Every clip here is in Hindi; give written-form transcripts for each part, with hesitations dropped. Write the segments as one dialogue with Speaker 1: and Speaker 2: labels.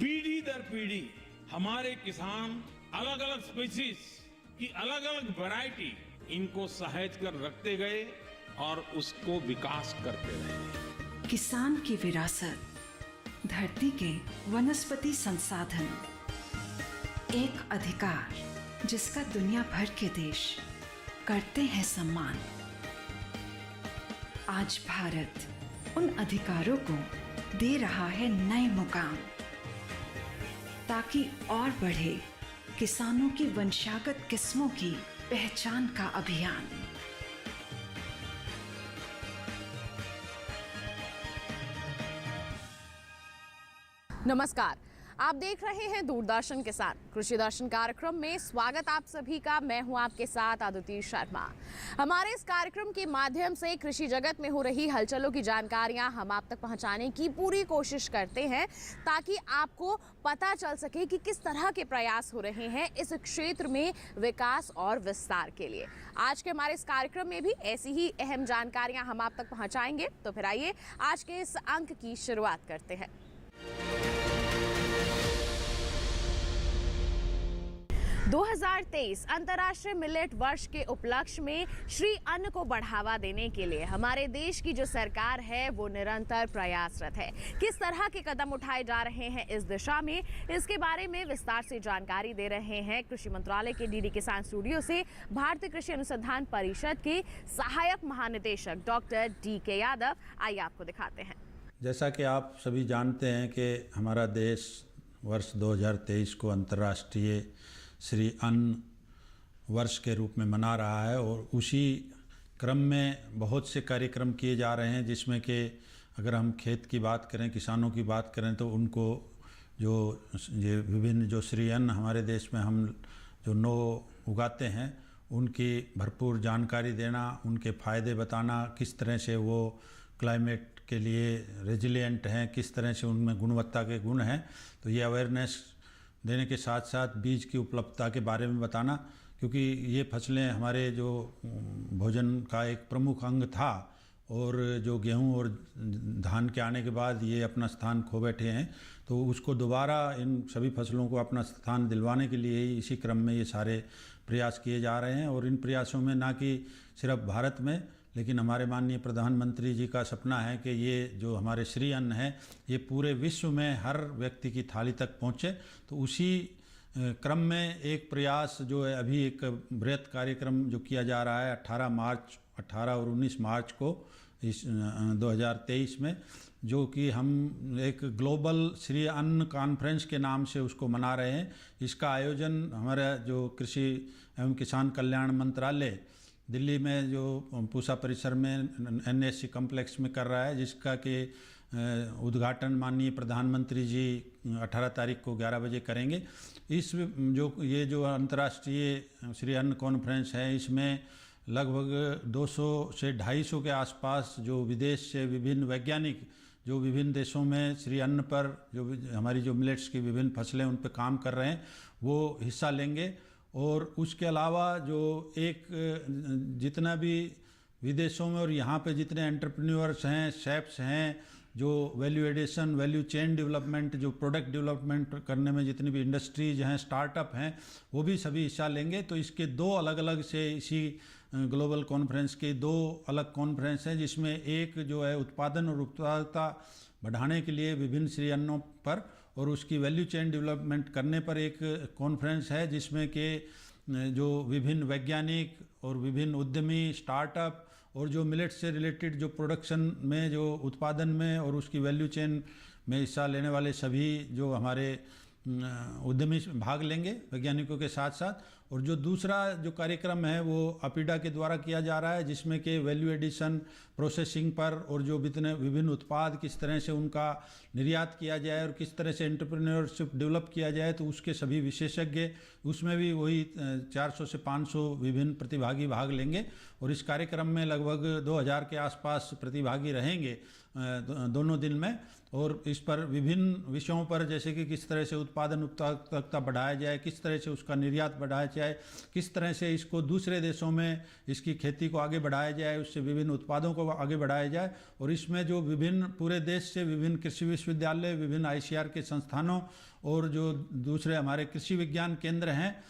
Speaker 1: पीढ़ी दर पीढ़ी हमारे किसान अलग अलग स्पीसीज की अलग अलग वैरायटी इनको सहेज कर रखते गए और उसको विकास करते रहे।
Speaker 2: किसान की विरासत, धरती के वनस्पति संसाधन, एक अधिकार जिसका दुनिया भर के देश करते हैं सम्मान। आज भारत उन अधिकारों को दे रहा है नए मुकाम, ताकि और बढ़े किसानों की वंशागत किस्मों की पहचान का अभियान।
Speaker 3: नमस्कार, आप देख रहे हैं दूरदर्शन किसान कृषि दर्शन कार्यक्रम में। स्वागत आप सभी का। मैं हूं आपके साथ अदिति शर्मा। हमारे इस कार्यक्रम के माध्यम से कृषि जगत में हो रही हलचलों की जानकारियां हम आप तक पहुंचाने की पूरी कोशिश करते हैं, ताकि आपको पता चल सके कि किस तरह के प्रयास हो रहे हैं इस क्षेत्र में विकास और विस्तार के लिए। आज के हमारे इस कार्यक्रम में भी ऐसी ही अहम जानकारियां हम आप तक पहुंचाएंगे। तो फिर आइए आज के इस अंक की शुरुआत करते हैं। – 2023 अंतर्राष्ट्रीय मिलेट वर्ष के उपलक्ष्य में श्री अन्न को बढ़ावा देने के लिए हमारे देश की जो सरकार है वो निरंतर प्रयासरत है। किस तरह के कदम उठाए जा रहे हैं इस दिशा में, इसके बारे में विस्तार से जानकारी दे रहे हैं कृषि मंत्रालय के डीडी किसान स्टूडियो से भारतीय कृषि अनुसंधान परिषद के सहायक महानिदेशक डॉक्टर DK यादव। आइए आपको दिखाते हैं।
Speaker 4: जैसा कि आप सभी जानते हैं कि हमारा देश वर्ष 2023 को अंतर्राष्ट्रीय श्री अन्न वर्ष के रूप में मना रहा है, और उसी क्रम में बहुत से कार्यक्रम किए जा रहे हैं, जिसमें कि अगर हम खेत की बात करें, किसानों की बात करें, तो उनको जो ये विभिन्न जो श्री अन्न हमारे देश में हम जो उगाते हैं उनकी भरपूर जानकारी देना, उनके फ़ायदे बताना, किस तरह से वो क्लाइमेट के लिए रेजिलिएंट हैं, किस तरह से उनमें गुणवत्ता के गुण हैं। तो ये अवेयरनेस देने के साथ साथ बीज की उपलब्धता के बारे में बताना, क्योंकि ये फसलें हमारे जो भोजन का एक प्रमुख अंग था, और जो गेहूं और धान के आने के बाद ये अपना स्थान खो बैठे हैं, तो उसको दोबारा इन सभी फसलों को अपना स्थान दिलवाने के लिए ही इसी क्रम में ये सारे प्रयास किए जा रहे हैं। और इन प्रयासों में ना कि सिर्फ भारत में, लेकिन हमारे माननीय प्रधानमंत्री जी का सपना है कि ये जो हमारे श्री अन्न है ये पूरे विश्व में हर व्यक्ति की थाली तक पहुँचे। तो उसी क्रम में एक प्रयास जो है, अभी एक बृहत कार्यक्रम जो किया जा रहा है 18 और 19 मार्च को इस 2023 में, जो कि हम एक ग्लोबल श्री अन्न कॉन्फ्रेंस के नाम से उसको मना रहे हैं। इसका आयोजन हमारा जो कृषि एवं किसान कल्याण मंत्रालय दिल्ली में जो पूसा परिसर में NSC कॉम्प्लेक्स में कर रहा है, जिसका कि उद्घाटन माननीय प्रधानमंत्री जी 18 तारीख को 11 बजे करेंगे। इस जो अंतर्राष्ट्रीय श्री अन्न कॉन्फ्रेंस है, इसमें लगभग 200 से 250 के आसपास जो विदेश से विभिन्न वैज्ञानिक जो विभिन्न देशों में श्री अन्न पर जो हमारी जो मिलेट्स की विभिन्न फसलें उन पर काम कर रहे हैं वो हिस्सा लेंगे। और उसके अलावा जो एक जितना भी विदेशों में और यहाँ पे जितने एंटरप्रेन्योर्स हैं, शेफ्स हैं, जो value addition, value chain development, जो प्रोडक्ट डेवलपमेंट करने में जितनी भी इंडस्ट्रीज हैं, स्टार्टअप हैं, वो भी सभी हिस्सा लेंगे। तो इसके दो अलग अलग से इसी ग्लोबल कॉन्फ्रेंस के दो अलग कॉन्फ्रेंस हैं, जिसमें एक जो है उत्पादन और उत्पादकता बढ़ाने के लिए विभिन्न श्री अन्नों पर और उसकी वैल्यू चेन डेवलपमेंट करने पर एक कॉन्फ्रेंस है, जिसमें कि जो विभिन्न वैज्ञानिक और विभिन्न उद्यमी स्टार्टअप और जो मिलेट से रिलेटेड जो प्रोडक्शन में, जो उत्पादन में और उसकी वैल्यू चेन में हिस्सा लेने वाले सभी जो हमारे उद्यमी भाग लेंगे वैज्ञानिकों के साथ साथ। और जो दूसरा जो कार्यक्रम है वो अपिडा के द्वारा किया जा रहा है, जिसमें कि वैल्यू एडिशन, प्रोसेसिंग पर और जो विभिन्न उत्पाद किस तरह से उनका निर्यात किया जाए और किस तरह से एंटरप्रेन्योरशिप डेवलप किया जाए, तो उसके सभी विशेषज्ञ, उसमें भी वही 400 से 500 विभिन्न प्रतिभागी भाग लेंगे। और इस कार्यक्रम में लगभग 2000 के आसपास प्रतिभागी रहेंगे, दोनों दिन में। और इस पर विभिन्न विषयों पर, जैसे कि किस तरह से उत्पादन उत्पादकता बढ़ाया जाए, किस तरह से उसका निर्यात बढ़ाया जाए, किस तरह से इसको दूसरे देशों में इसकी खेती को आगे बढ़ाया जाए, उससे विभिन्न उत्पादों को आगे बढ़ाया जाए। और इसमें जो विभिन्न पूरे देश से विभिन्न कृषि विश्वविद्यालय, विभिन्न ICAR के संस्थानों और जो दूसरे हमारे कृषि विज्ञान केंद्र हैं,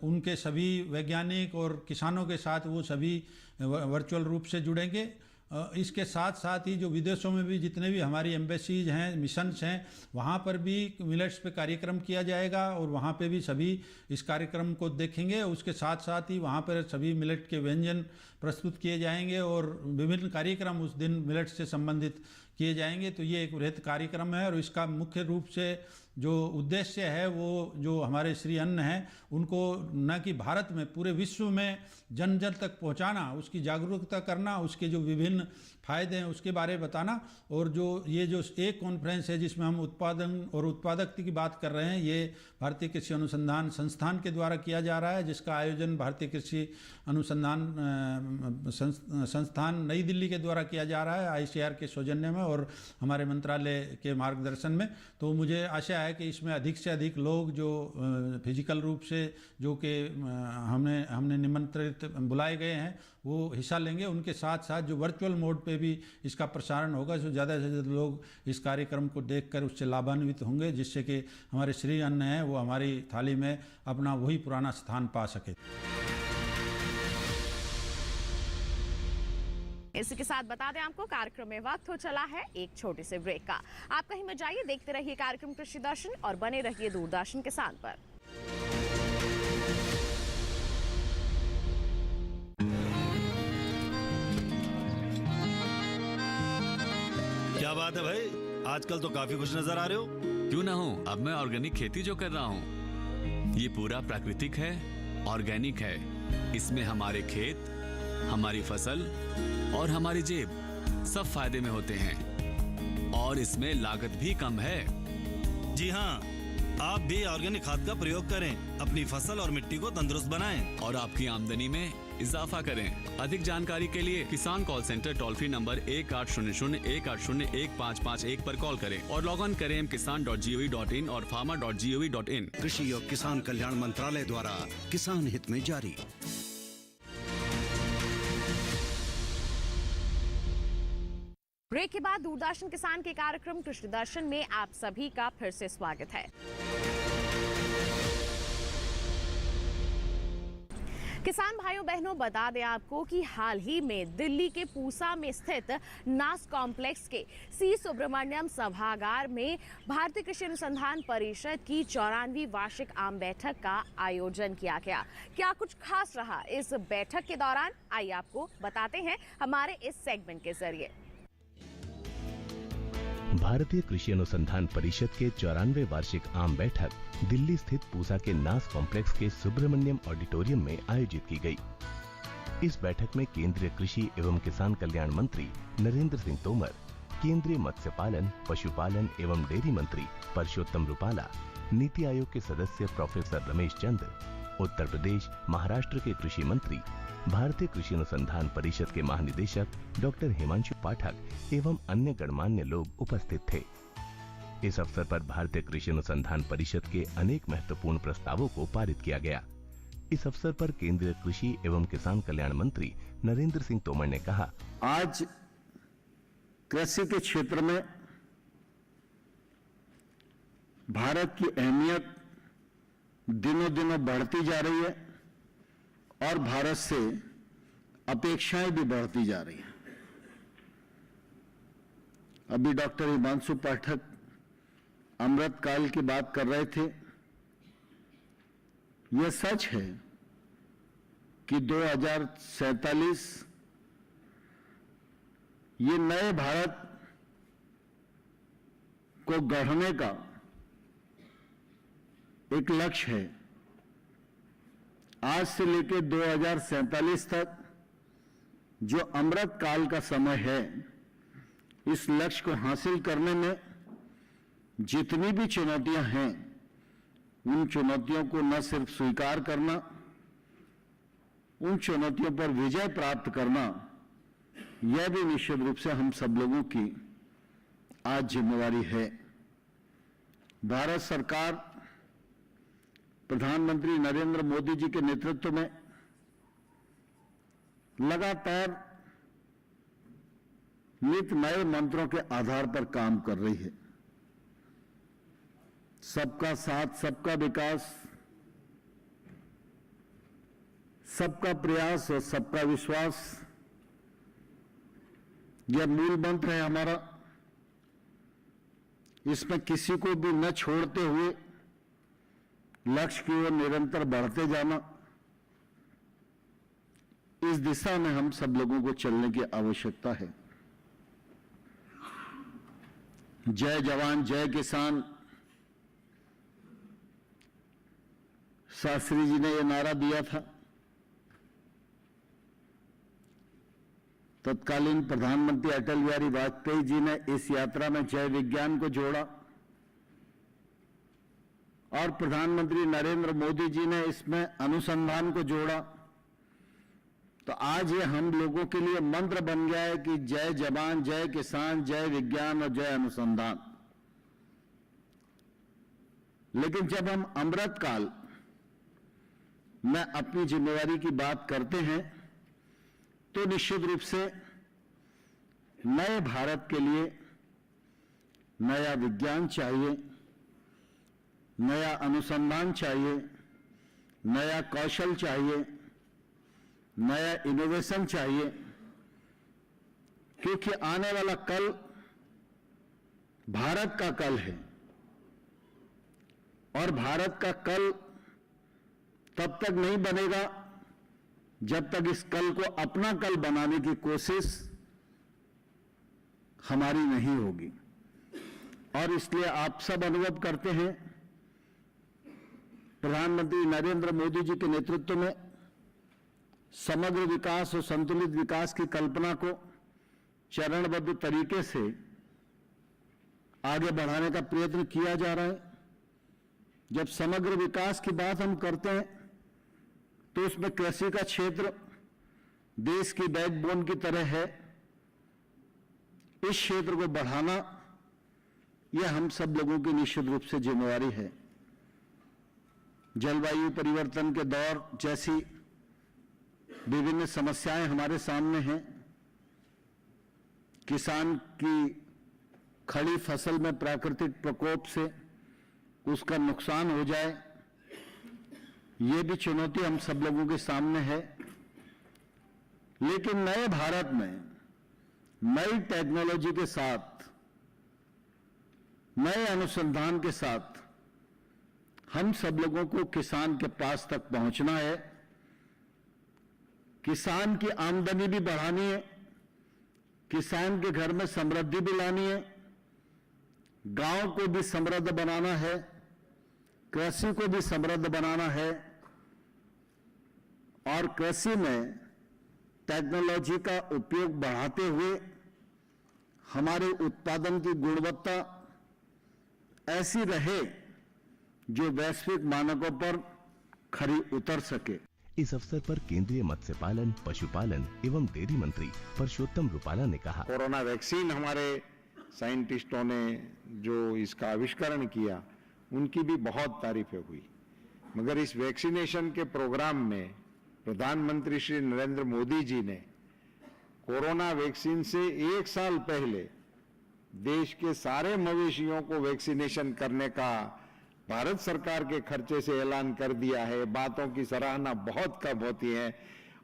Speaker 4: उनके सभी वैज्ञानिक और किसानों के साथ वो सभी वर्चुअल रूप से जुड़ेंगे। इसके साथ साथ ही जो विदेशों में भी जितने भी हमारी एम्बेसीज हैं, मिशंस हैं, वहाँ पर भी मिलेट्स पे कार्यक्रम किया जाएगा और वहाँ पे भी सभी इस कार्यक्रम को देखेंगे। उसके साथ साथ ही वहाँ पर सभी मिलेट के व्यंजन प्रस्तुत किए जाएंगे और विभिन्न कार्यक्रम उस दिन मिलेट से संबंधित किए जाएंगे। तो ये एक वृहद कार्यक्रम है और इसका मुख्य रूप से जो उद्देश्य है वो जो हमारे श्री अन्न हैं उनको न कि भारत में, पूरे विश्व में जन जन तक पहुंचाना, उसकी जागरूकता करना, उसके जो विभिन्न फायदे हैं उसके बारे में बताना। और जो ये जो एक कॉन्फ्रेंस है जिसमें हम उत्पादन और उत्पादकता की बात कर रहे हैं, ये भारतीय कृषि अनुसंधान संस्थान के द्वारा किया जा रहा है, जिसका आयोजन भारतीय कृषि अनुसंधान संस्थान नई दिल्ली के द्वारा किया जा रहा है, ICAR के सौजन्य में और हमारे मंत्रालय के मार्गदर्शन में। तो मुझे आशा है कि इसमें अधिक से अधिक लोग जो फिजिकल रूप से जो कि हमने निमंत्रित बुलाए गए हैं वो हिस्सा लेंगे। उनके साथ साथ जो वर्चुअल मोड पे भी इसका प्रसारण होगा, जो ज़्यादा से ज़्यादा लोग इस कार्यक्रम को देखकर उससे लाभान्वित होंगे, जिससे कि हमारे श्री अन्न है वो हमारी थाली में अपना वही पुराना स्थान पा सके।
Speaker 3: इसी के साथ बता दें आपको कार्यक्रम में वक्त हो चला है एक छोटे से ब्रेक का। आप कहीं मत जाइए, देखते रहिए कार्यक्रम कृषि दर्शन और बने रहिए दूरदर्शन किसान पर।
Speaker 5: क्या बात है भाई, आजकल तो काफी खुश नजर आ रहे हो।
Speaker 6: क्यों ना हो, अब मैं ऑर्गेनिक खेती जो कर रहा हूँ ये पूरा प्राकृतिक है, ऑर्गेनिक है। इसमें हमारे खेत, हमारी फसल और हमारी जेब सब फायदे में होते हैं और इसमें लागत भी कम है।
Speaker 5: जी हाँ, आप भी ऑर्गेनिक खाद का प्रयोग करें, अपनी फसल और मिट्टी को तंदुरुस्त बनाएं
Speaker 6: और आपकी आमदनी में इजाफा करें। अधिक जानकारी के लिए किसान call centre toll free number 1800-180-1551 पर कॉल करें और लॉग ऑन करें kisan.gov.in और farmer.gov.in।
Speaker 7: कृषि और किसान कल्याण मंत्रालय द्वारा किसान हित में जारी।
Speaker 3: ब्रेक के बाद दूरदर्शन किसान के कार्यक्रम कृषि दर्शन में आप सभी का फिर से स्वागत है। किसान भाइयों बहनों, बता दें आपको कि हाल ही में दिल्ली के पूसा में स्थित नास कॉम्प्लेक्स के सी सुब्रमण्यम सभागार में भारतीय कृषि अनुसंधान परिषद की 94वीं वार्षिक आम बैठक का आयोजन किया गया। क्या कुछ खास रहा इस बैठक के दौरान, आइए आपको बताते हैं हमारे इस सेगमेंट के जरिए।
Speaker 8: भारतीय कृषि अनुसंधान परिषद के 94वें वार्षिक आम बैठक दिल्ली स्थित पूसा के नास कॉम्प्लेक्स के सुब्रमण्यम ऑडिटोरियम में आयोजित की गई। इस बैठक में केंद्रीय कृषि एवं किसान कल्याण मंत्री नरेंद्र सिंह तोमर, केंद्रीय मत्स्य पालन, पशुपालन एवं डेयरी मंत्री परषोत्तम रुपाला, नीति आयोग के सदस्य प्रोफेसर रमेश चंद्र, उत्तर प्रदेश, महाराष्ट्र के कृषि मंत्री, भारतीय कृषि अनुसंधान परिषद के महानिदेशक डॉक्टर हिमांशु पाठक एवं अन्य गणमान्य लोग उपस्थित थे। इस अवसर पर भारतीय कृषि अनुसंधान परिषद के अनेक महत्वपूर्ण प्रस्तावों को पारित किया गया। इस अवसर पर केंद्रीय कृषि एवं किसान कल्याण मंत्री नरेंद्र सिंह तोमर ने कहा,
Speaker 9: आज कृषि के क्षेत्र में भारत की अहमियत दिनों दिन बढ़ती जा रही है और भारत से अपेक्षाएं भी बढ़ती जा रही हैं। अभी डॉक्टर हिमांशु पाठक अमृत काल की बात कर रहे थे। यह सच है कि 2047 ये नए भारत को गढ़ने का एक लक्ष्य है। आज से लेकर 2047 तक जो अमृत काल का समय है, इस लक्ष्य को हासिल करने में जितनी भी चुनौतियां हैं, उन चुनौतियों को न सिर्फ स्वीकार करना, उन चुनौतियों पर विजय प्राप्त करना, यह भी निश्चित रूप से हम सब लोगों की आज जिम्मेवारी है। भारत सरकार प्रधानमंत्री नरेंद्र मोदी जी के नेतृत्व में लगातार नित नए मंत्रों के आधार पर काम कर रही है। सबका साथ, सबका विकास, सबका प्रयास और सबका विश्वास, यह मूल मंत्र है हमारा। इसमें किसी को भी न छोड़ते हुए लक्ष्य की ओर निरंतर बढ़ते जाना, इस दिशा में हम सब लोगों को चलने की आवश्यकता है। जय जवान जय किसान, शास्त्री जी ने यह नारा दिया था। तत्कालीन प्रधानमंत्री अटल बिहारी वाजपेयी जी ने इस यात्रा में जय विज्ञान को जोड़ा और प्रधानमंत्री नरेंद्र मोदी जी ने इसमें अनुसंधान को जोड़ा। तो आज ये हम लोगों के लिए मंत्र बन गया है कि जय जवान जय किसान, जय विज्ञान और जय अनुसंधान। लेकिन जब हम अमृत काल में अपनी जिम्मेवारी की बात करते हैं तो निश्चित रूप से नए भारत के लिए नया विज्ञान चाहिए, नया अनुसंधान चाहिए, नया कौशल चाहिए, नया इनोवेशन चाहिए, क्योंकि आने वाला कल भारत का कल है और भारत का कल तब तक नहीं बनेगा जब तक इस कल को अपना कल बनाने की कोशिश हमारी नहीं होगी। और इसलिए आप सब अनुभव करते हैं, प्रधानमंत्री नरेंद्र मोदी जी के नेतृत्व में समग्र विकास और संतुलित विकास की कल्पना को चरणबद्ध तरीके से आगे बढ़ाने का प्रयत्न किया जा रहा है। जब समग्र विकास की बात हम करते हैं तो उसमें कृषि का क्षेत्र देश की बैकबोन की तरह है। इस क्षेत्र को बढ़ाना यह हम सब लोगों की निश्चित रूप से जिम्मेवारी है। जलवायु परिवर्तन के दौर जैसी विभिन्न समस्याएं हमारे सामने हैं। किसान की खड़ी फसल में प्राकृतिक प्रकोप से उसका नुकसान हो जाए, ये भी चुनौती हम सब लोगों के सामने है। लेकिन नए भारत में नई टेक्नोलॉजी के साथ, नए अनुसंधान के साथ हम सब लोगों को किसान के पास तक पहुंचना है। किसान की आमदनी भी बढ़ानी है, किसान के घर में समृद्धि भी लानी है, गांव को भी समृद्ध बनाना है, कृषि को भी समृद्ध बनाना है और कृषि में टेक्नोलॉजी का उपयोग बढ़ाते हुए हमारे उत्पादन की गुणवत्ता ऐसी रहे जो वैश्विक मानकों पर खरी उतर सके।
Speaker 8: इस अवसर पर केंद्रीय मत्स्य पालन, पशुपालन एवं डेयरी मंत्री परषोत्तम रूपाला ने कहा,
Speaker 10: कोरोना वैक्सीन हमारे साइंटिस्टों ने जो इसका आविष्करण किया उनकी भी बहुत तारीफें हुई, मगर इस वैक्सीनेशन के प्रोग्राम में प्रधानमंत्री श्री नरेंद्र मोदी जी ने कोरोना वैक्सीन से 1 साल पहले देश के सारे मवेशियों को वैक्सीनेशन करने का भारत सरकार के खर्चे से ऐलान कर दिया है। बातों की सराहना बहुत कम होती है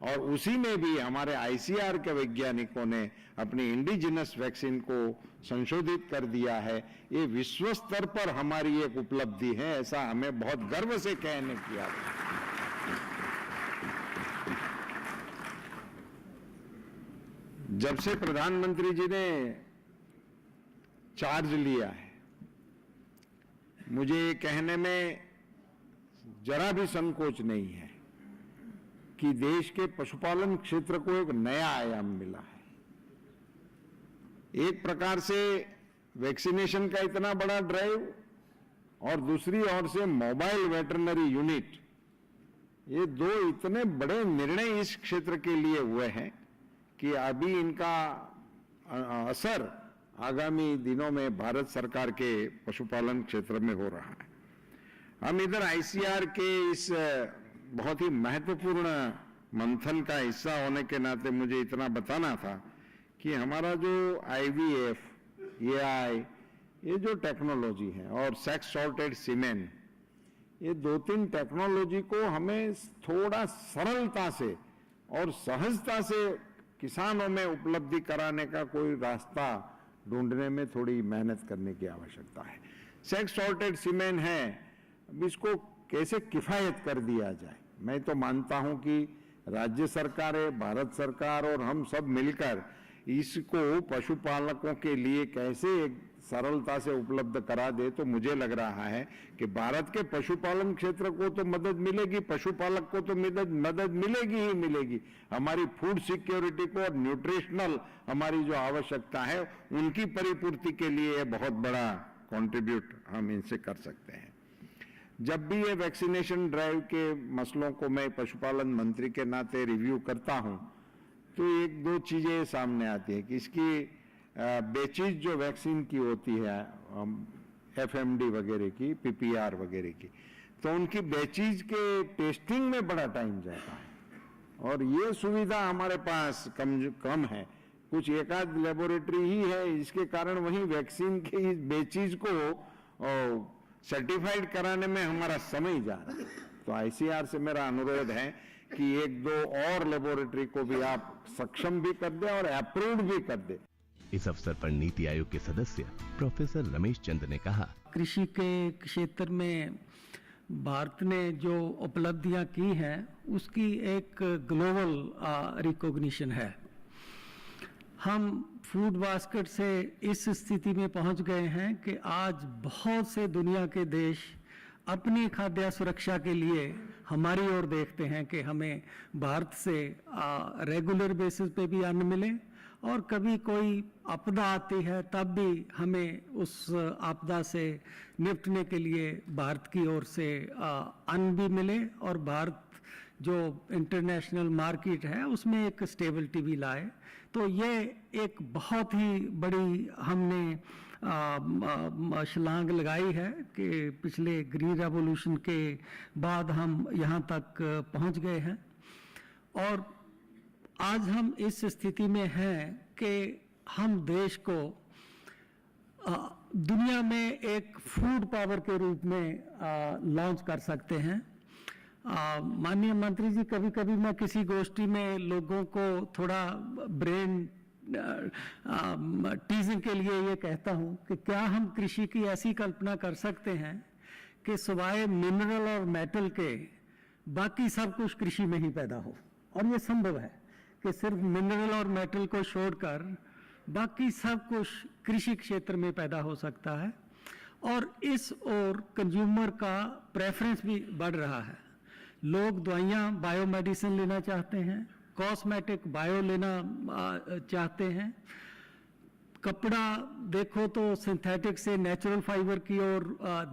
Speaker 10: और उसी में भी हमारे आईसीआर के वैज्ञानिकों ने अपनी इंडिजिनस वैक्सीन को संशोधित कर दिया है। ये विश्व स्तर पर हमारी एक उपलब्धि है, ऐसा हमें बहुत गर्व से कहने की आवश्यकता है। जब से प्रधानमंत्री जी ने चार्ज लिया है, मुझे ये कहने में जरा भी संकोच नहीं है कि देश के पशुपालन क्षेत्र को एक नया आयाम मिला है। एक प्रकार से वैक्सीनेशन का इतना बड़ा ड्राइव और दूसरी ओर से मोबाइल वेटरनरी यूनिट, ये दो इतने बड़े निर्णय इस क्षेत्र के लिए हुए हैं कि अभी इनका असर आगामी दिनों में भारत सरकार के पशुपालन क्षेत्र में हो रहा है। हम इधर आईसीआर के इस बहुत ही महत्वपूर्ण मंथन का हिस्सा होने के नाते मुझे इतना बताना था कि हमारा जो IVF, AI, ये जो टेक्नोलॉजी है और सेक्स सॉर्टेड सीमेन, ये 2-3 टेक्नोलॉजी को हमें थोड़ा सरलता से और सहजता से किसानों में उपलब्धि कराने का कोई रास्ता ढूंढने में थोड़ी मेहनत करने की आवश्यकता है। सेक्स सॉर्टेड सीमेन है, अब इसको कैसे किफायत कर दिया जाए। मैं तो मानता हूं कि राज्य सरकारें, भारत सरकार और हम सब मिलकर इसको पशुपालकों के लिए कैसे एक सरलता से उपलब्ध करा दे, तो मुझे लग रहा है कि भारत के पशुपालन क्षेत्र को तो मदद मिलेगी, पशुपालक को तो मदद मिलेगी ही मिलेगी। हमारी फूड सिक्योरिटी को और न्यूट्रिशनल हमारी जो आवश्यकता है उनकी परिपूर्ति के लिए ये बहुत बड़ा कंट्रीब्यूट हम इनसे कर सकते हैं। जब भी ये वैक्सीनेशन ड्राइव के मसलों को मैं पशुपालन मंत्री के नाते रिव्यू करता हूं, तो 1-2 चीजें सामने आती है कि इसकी बैचेज जो वैक्सीन की होती है, FMD वगैरह की, PPR वगैरह की, तो उनकी बैचेज के टेस्टिंग में बड़ा टाइम जाता है और ये सुविधा हमारे पास कम है। कुछ एकाध लेबोरेटरी ही है, इसके कारण वही वैक्सीन के इस बैचेज को सर्टिफाइड कराने में हमारा समय जा रहा है। तो ICR से मेरा अनुरोध है कि 1-2 और लेबोरेटरी को भी आप सक्षम भी कर दे और अप्रूव भी कर दे।
Speaker 8: इस अवसर पर नीति आयोग के सदस्य प्रोफेसर रमेश चंद ने कहा,
Speaker 11: कृषि के क्षेत्र में भारत ने जो उपलब्धियां की हैं उसकी एक ग्लोबल रिकॉग्निशन है। हम फूड बास्केट से इस स्थिति में पहुंच गए हैं कि आज बहुत से दुनिया के देश अपनी खाद्य सुरक्षा के लिए हमारी ओर देखते हैं कि हमें भारत से रेगुलर बेसिस पे भी अन्न मिले और कभी कोई आपदा आती है तब भी हमें उस आपदा से निपटने के लिए भारत की ओर से अन्न भी मिले और भारत जो इंटरनेशनल मार्केट है उसमें एक स्टेबिलिटी भी लाए। तो ये एक बहुत ही बड़ी हमने छलांग लगाई है कि पिछले ग्रीन रेवोल्यूशन के बाद हम यहाँ तक पहुँच गए हैं और आज हम इस स्थिति में हैं कि हम देश को दुनिया में एक फूड पावर के रूप में लॉन्च कर सकते हैं। माननीय मंत्री जी, कभी कभी मैं किसी गोष्ठी में लोगों को थोड़ा ब्रेन टीजिंग के लिए ये कहता हूँ कि क्या हम कृषि की ऐसी कल्पना कर सकते हैं कि सिवाय मिनरल और मेटल के बाकी सब कुछ कृषि में ही पैदा हो। और ये संभव है कि सिर्फ मिनरल और मेटल को छोड़कर बाकी सब कुछ कृषि क्षेत्र में पैदा हो सकता है। और इस ओर कंज्यूमर का प्रेफरेंस भी बढ़ रहा है। लोग दवाइयाँ बायोमेडिसिन लेना चाहते हैं, कॉस्मेटिक बायो लेना चाहते हैं, कपड़ा देखो तो सिंथेटिक से नेचुरल फाइबर की ओर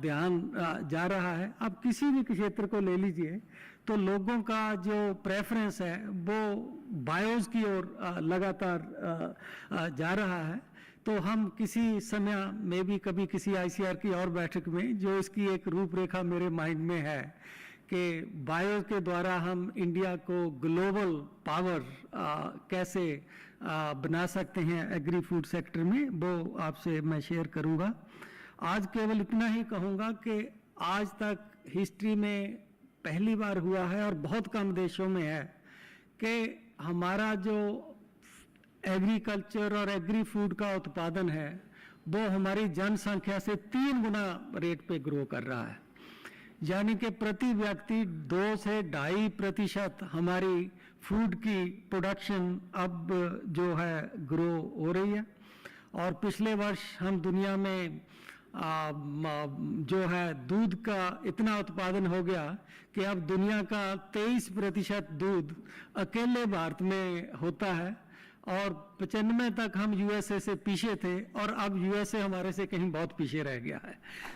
Speaker 11: ध्यान जा रहा है। अब किसी भी क्षेत्र को ले लीजिए तो लोगों का जो प्रेफरेंस है वो बायोस की ओर लगातार जा रहा है। तो हम किसी समय में भी कभी किसी ICR की और बैठक में जो इसकी एक रूपरेखा मेरे माइंड में है कि बायो के द्वारा हम इंडिया को ग्लोबल पावर कैसे बना सकते हैं एग्री फूड सेक्टर में, वो आपसे मैं शेयर करूंगा। आज केवल इतना ही कहूंगा कि आज तक हिस्ट्री में पहली बार हुआ है और बहुत कम देशों में है कि हमारा जो एग्रीकल्चर और एग्री फूड का उत्पादन है वो हमारी जनसंख्या से 3 गुना रेट पे ग्रो कर रहा है। यानी कि प्रति व्यक्ति 2 से 2.5% हमारी फूड की प्रोडक्शन अब जो है ग्रो हो रही है। और पिछले वर्ष हम दुनिया में जो है दूध का इतना उत्पादन हो गया कि अब दुनिया का 23% दूध अकेले भारत में होता है और 95 तक हम USA से पीछे थे और अब USA हमारे से कहीं बहुत पीछे रह गया है।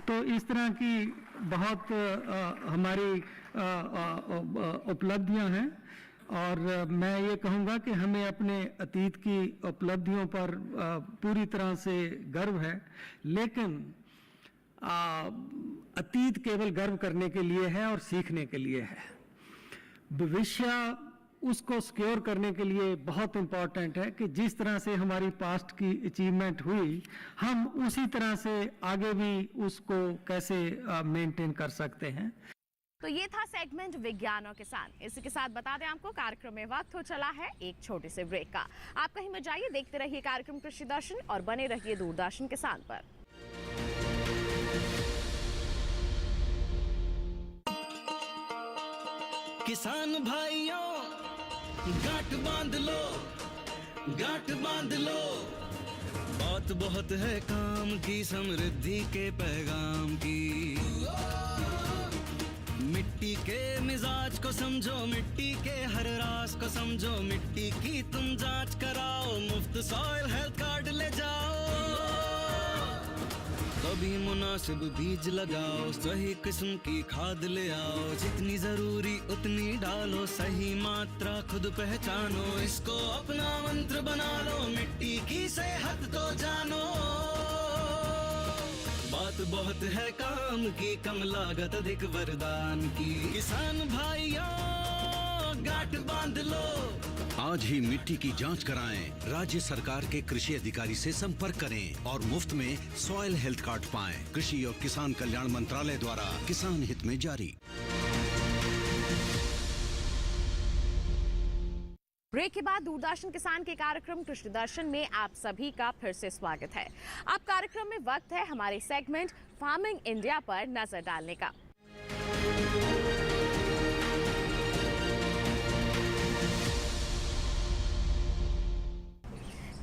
Speaker 11: तो इस तरह की बहुत हमारी उपलब्धियां हैं और मैं ये कहूँगा कि हमें अपने अतीत की उपलब्धियों पर पूरी तरह से गर्व है, लेकिन अतीत केवल गर्व करने के लिए है और सीखने के लिए है। भविष्य उसको सिक्योर करने के लिए बहुत इम्पोर्टेंट है कि जिस तरह से हमारी पास्ट की अचीवमेंट हुई, हम उसी तरह से आगे भी उसको कैसे मेंटेन कर सकते हैं।
Speaker 3: तो ये था सेगमेंट विज्ञान और किसान। इसी के साथ बता दें आपको कार्यक्रम में वक्त हो चला है एक छोटे से ब्रेक का। आप कहीं मत जाइए, देखते रहिए कार्यक्रम कृषि दर्शन और बने रहिए दूरदर्शन किसान पर।
Speaker 5: किसान भाइयों गांठ बांध लो, गांठ बांध लो, बात बहुत है काम की, समृद्धि के पैगाम की। मिट्टी के मिजाज को समझो, मिट्टी के हर राज को समझो, मिट्टी की तुम जांच कराओ, मुफ्त सॉइल हेल्थ कार्ड ले जाओ। कभी मुनासिब बीज लगाओ, सही किस्म की खाद ले आओ, जितनी जरूरी उतनी डालो, सही मात्रा खुद पहचानो, इसको अपना मंत्र बना लो, मिट्टी की सेहत तो जानो। बात बहुत है काम की, कम लागत अधिक वरदान की। किसान भाइयों गांठ बांध लो,
Speaker 7: आज ही मिट्टी की जांच कराएं, राज्य सरकार के कृषि अधिकारी से संपर्क करें और मुफ्त में सॉइल हेल्थ कार्ड पाएं। कृषि और किसान कल्याण मंत्रालय द्वारा किसान हित में जारी।
Speaker 3: ब्रेक के बाद दूरदर्शन किसान के कार्यक्रम कृषि दर्शन में आप सभी का फिर से स्वागत है। अब कार्यक्रम में वक्त है हमारे सेगमेंट फार्मिंग इंडिया पर नजर डालने का।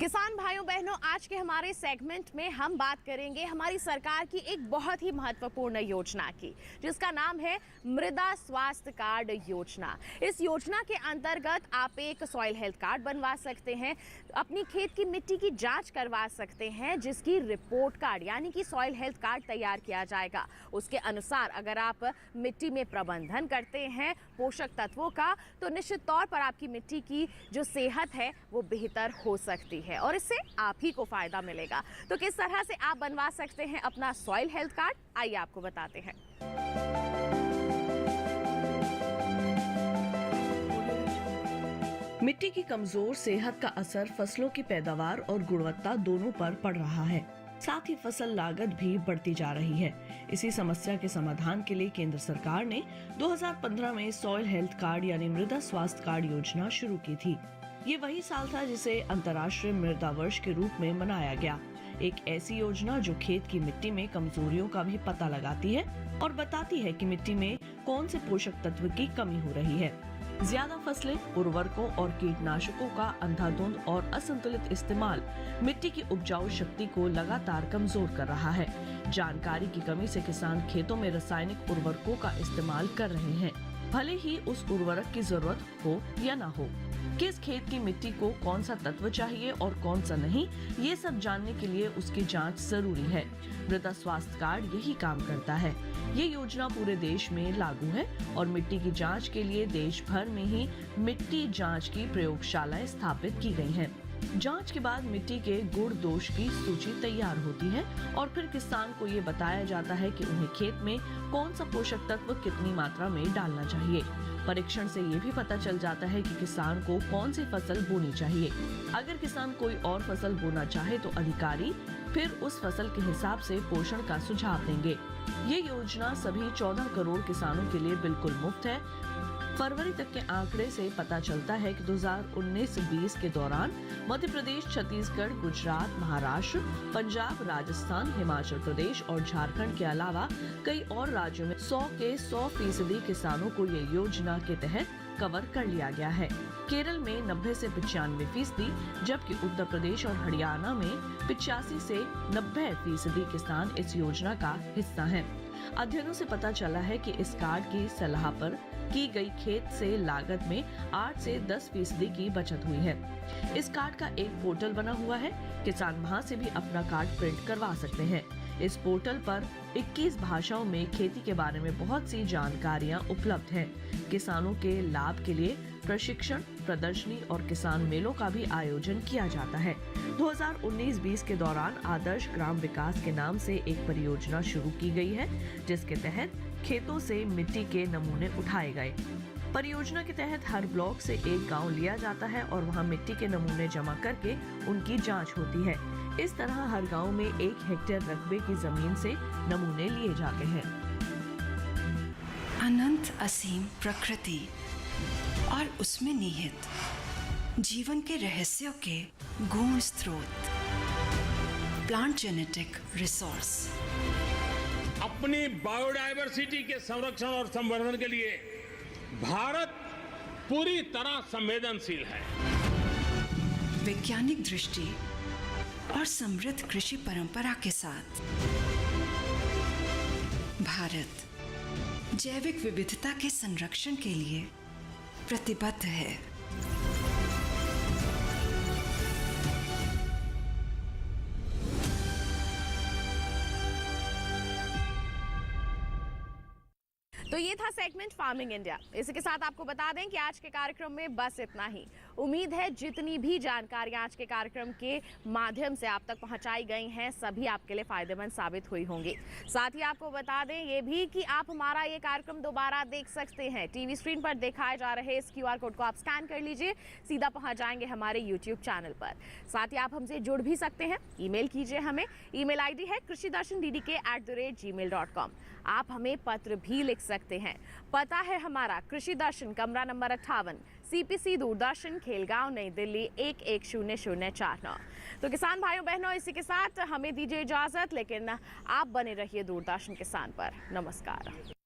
Speaker 3: किसान भाइयों बहनों, आज के हमारे सेगमेंट में हम बात करेंगे हमारी सरकार की एक बहुत ही महत्वपूर्ण योजना की, जिसका नाम है मृदा स्वास्थ्य कार्ड योजना। इस योजना के अंतर्गत आप एक सॉइल हेल्थ कार्ड बनवा सकते हैं, अपनी खेत की मिट्टी की जांच करवा सकते हैं, जिसकी रिपोर्ट कार्ड यानी कि सॉइल हेल्थ कार्ड तैयार किया जाएगा। उसके अनुसार अगर आप मिट्टी में प्रबंधन करते हैं पोषक तत्वों का, तो निश्चित तौर पर आपकी मिट्टी की जो सेहत है वो बेहतर हो सकती है और इससे आप ही को फायदा मिलेगा। तो किस तरह से आप बनवा सकते हैं अपना सॉइल हेल्थ कार्ड, आइए आपको बताते हैं।
Speaker 12: मिट्टी की कमजोर सेहत का असर फसलों की पैदावार और गुणवत्ता दोनों पर पड़ रहा है। साथ ही फसल लागत भी बढ़ती जा रही है। इसी समस्या के समाधान के लिए केंद्र सरकार ने 2015 में सॉइल हेल्थ कार्ड यानी मृदा स्वास्थ्य कार्ड योजना शुरू की थी। ये वही साल था जिसे अंतर्राष्ट्रीय मृदा वर्ष के रूप में मनाया गया। एक ऐसी योजना जो खेत की मिट्टी में कमजोरियों का भी पता लगाती है और बताती है कि मिट्टी में कौन से पोषक तत्व की कमी हो रही है। ज्यादा फसलें, उर्वरकों और कीटनाशकों का अंधाधुंध और असंतुलित इस्तेमाल मिट्टी की उपजाऊ शक्ति को लगातार कमजोर कर रहा है। जानकारी की कमी से किसान खेतों में रासायनिक उर्वरकों का इस्तेमाल कर रहे हैं, भले ही उस उर्वरक की जरूरत हो या न हो। किस खेत की मिट्टी को कौन सा तत्व चाहिए और कौन सा नहीं, ये सब जानने के लिए उसकी जांच जरूरी है। मृदा स्वास्थ्य कार्ड यही काम करता है। ये योजना पूरे देश में लागू है और मिट्टी की जांच के लिए देश भर में ही मिट्टी जांच की प्रयोगशालाएं स्थापित की गई हैं। जांच के बाद मिट्टी के गुण दोष की सूची तैयार होती है और फिर किसान को ये बताया जाता है कि उन्हें खेत में कौन सा पोषक तत्व कितनी मात्रा में डालना चाहिए। परीक्षण से ये भी पता चल जाता है कि किसान को कौन सी फसल बोनी चाहिए। अगर किसान कोई और फसल बोना चाहे तो अधिकारी फिर उस फसल के हिसाब से पोषण का सुझाव देंगे। ये योजना सभी 14 करोड़ किसानों के लिए बिल्कुल मुफ्त है। फरवरी तक के आंकड़े से पता चलता है कि 2019-20 के दौरान मध्य प्रदेश, छत्तीसगढ़, गुजरात, महाराष्ट्र, पंजाब, राजस्थान, हिमाचल प्रदेश और झारखंड के अलावा कई और राज्यों में 100 के 100% किसानों को ये योजना के तहत कवर कर लिया गया है। केरल में 90 से 95%, जबकि उत्तर प्रदेश और हरियाणा में 85 से 90% किसान इस योजना का हिस्सा हैं। अध्ययनों से पता चला है कि इस कार्ड की सलाह पर की गई खेत से लागत में 8 से 10% की बचत हुई है। इस कार्ड का एक पोर्टल बना हुआ है, किसान वहां से भी अपना कार्ड प्रिंट करवा सकते हैं। इस पोर्टल पर 21 भाषाओं में खेती के बारे में बहुत सी जानकारियां उपलब्ध हैं। किसानों के लाभ के लिए प्रशिक्षण, प्रदर्शनी और किसान मेलों का भी आयोजन किया जाता है। 2019-20 के दौरान आदर्श ग्राम विकास के नाम से एक परियोजना शुरू की गई है, जिसके तहत खेतों से मिट्टी के नमूने उठाए गए। परियोजना के तहत हर ब्लॉक से एक गांव लिया जाता है और वहां मिट्टी के नमूने जमा करके उनकी जांच होती है। इस तरह हर गांव में 1 हेक्टेयर रकबे की जमीन से नमूने लिए जाते हैं।
Speaker 2: अनंत असीम प्रकृति और उसमें निहित जीवन के रहस्यों के गूढ़ स्रोत, प्लांट जेनेटिक रिसोर्स।
Speaker 1: अपनी बायोडायवर्सिटी के संरक्षण और संवर्धन के लिए भारत पूरी तरह संवेदनशील है।
Speaker 2: वैज्ञानिक दृष्टि और समृद्ध कृषि परंपरा के साथ भारत जैविक विविधता के संरक्षण के लिए प्रतिबद्ध है।
Speaker 3: तो ये था सेगमेंट फार्मिंग इंडिया। इसी के साथ आपको बता दें कि आज के कार्यक्रम में बस इतना ही। उम्मीद है जितनी भी जानकारियां आज के कार्यक्रम के माध्यम से आप तक पहुंचाई गई हैं, सभी आपके लिए फायदेमंद साबित हुई होंगी। साथ ही आपको बता दें ये भी कि आप हमारा ये कार्यक्रम दोबारा देख सकते हैं। टीवी स्क्रीन पर दिखाए जा रहे इस QR कोड को आप स्कैन कर लीजिए, सीधा पहुंच जाएंगे हमारे YouTube चैनल पर। साथ ही आप हमसे जुड़ भी सकते हैं। ईमेल कीजिए हमें। ईमेल ID है krishidarshandddk@gmail.com। आप हमें पत्र भी लिख सकते हैं। पता है हमारा कृषि दर्शन, कमरा नंबर 58, CPC दूरदर्शन, खेलगांव, नई दिल्ली 110049। तो किसान भाइयों बहनों, इसी के साथ हमें दीजिए इजाजत, लेकिन आप बने रहिए दूरदर्शन किसान पर। नमस्कार।